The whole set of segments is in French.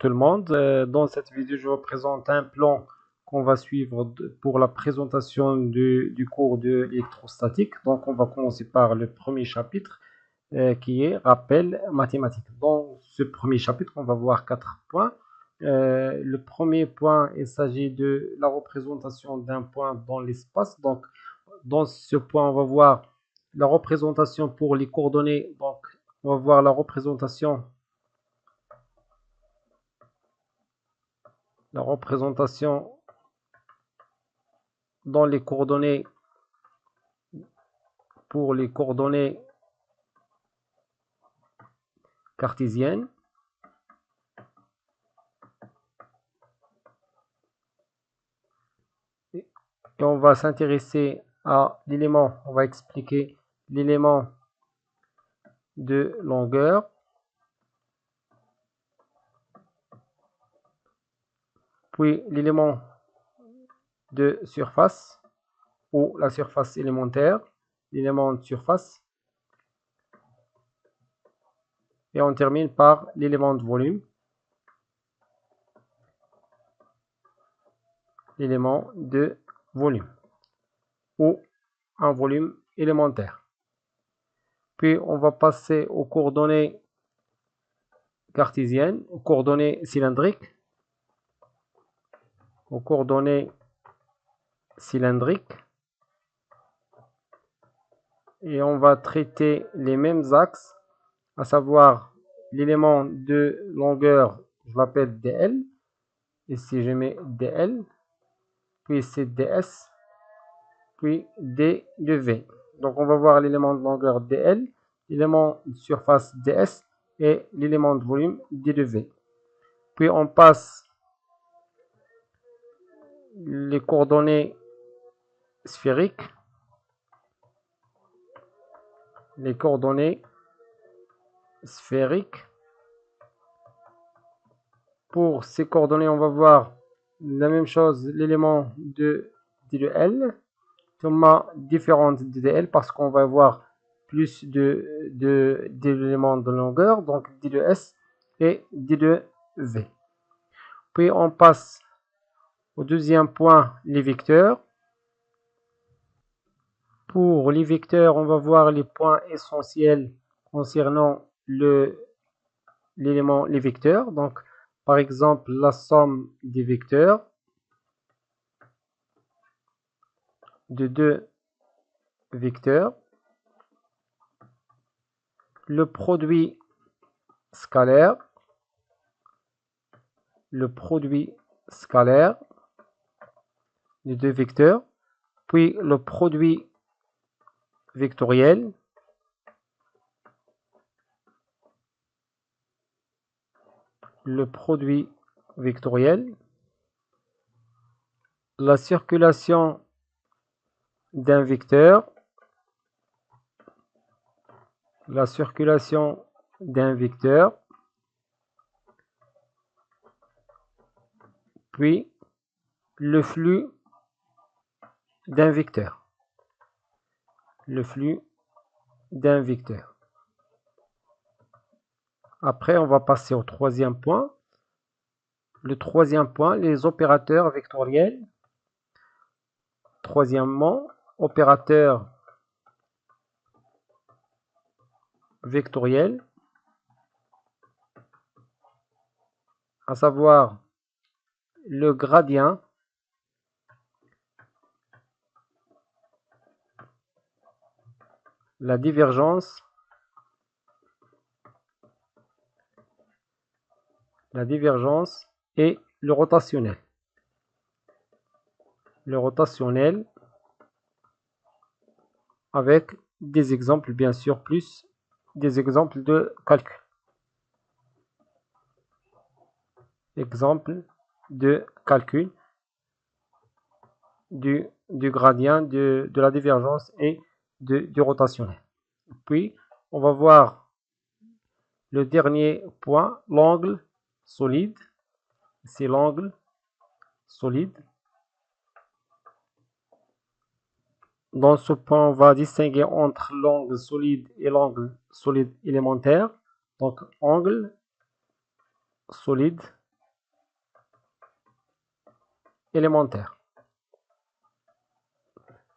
tout le monde. Dans cette vidéo, je vous présente un plan qu'on va suivre pour la présentation du cours de l'électrostatique. Donc, on va commencer par le premier chapitre qui est rappel mathématique. Dans ce premier chapitre, on va voir 4 points. Le premier point, il s'agit de la représentation d'un point dans l'espace. Donc, dans ce point, on va voir la représentation pour les coordonnées. Donc, on va voir la représentation dans les coordonnées pour les coordonnées cartésiennes. Et on va s'intéresser à l'élément, on va expliquer l'élément de longueur, puis l'élément de surface ou la surface élémentaire, l'élément de surface, et on termine par l'élément de volume, l'élément de volume ou un volume élémentaire. Puis on va passer aux coordonnées cartésiennes, aux coordonnées cylindriques, et on va traiter les mêmes axes, à savoir l'élément de longueur, je l'appelle DL, ici je mets DL, puis c'est DS, puis D de V. Donc on va voir l'élément de longueur DL, l'élément de surface DS et l'élément de volume D de V. Puis on passe les coordonnées sphériques, Pour ces coordonnées, on va voir la même chose, l'élément de D de L, thomas différente de DL parce qu'on va avoir plus d'éléments de longueur, donc D de S et D de V. Puis on passe au deuxième point, les vecteurs. Pour les vecteurs, on va voir les points essentiels concernant les vecteurs. Donc, par exemple, la somme des vecteurs de deux vecteurs, le produit scalaire de deux vecteurs, puis le produit vectoriel, la circulation d'un vecteur, puis le flux d'un vecteur. Après, on va passer au troisième point. Le troisième point, les opérateurs vectoriels. Troisièmement, opérateur vectoriel, à savoir le gradient la divergence et le rotationnel. Avec des exemples, bien sûr, plus des exemples de calcul. Du gradient, de la divergence et du rotationnel. Puis, on va voir le dernier point, l'angle solide. C'est l'angle solide. Dans ce point, on va distinguer entre l'angle solide et l'angle solide élémentaire. Donc, angle solide élémentaire.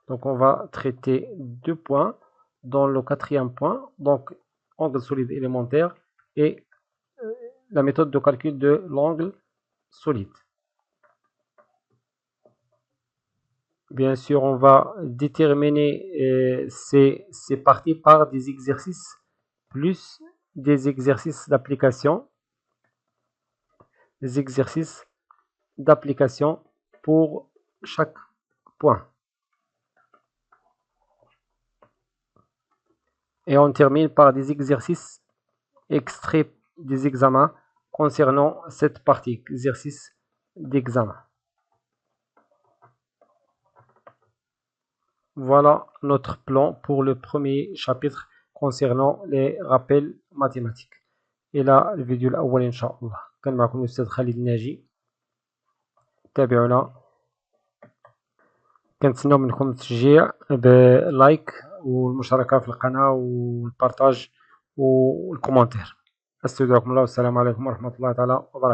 Donc on va traiter 2 points. Dans le 4e point, donc angle solide élémentaire et la méthode de calcul de l'angle solide. Bien sûr, on va déterminer ces parties par des exercices plus des exercices d'application. Des exercices d'application pour chaque point. Et on termine par des exercices extraits des examens concernant cette partie, exercice d'examen. Voilà notre plan pour le premier chapitre concernant les rappels mathématiques. إلى الفيديو الأول إن شاء الله. كان معكم الأستاذ خالد الناجي. تابعونا. كنتسناو منكم التشجيع بلايك والمشاركة في القناة والبارتاج والكومنتير. أستودعكم الله والسلام عليكم ورحمة الله تعالى وبركاته.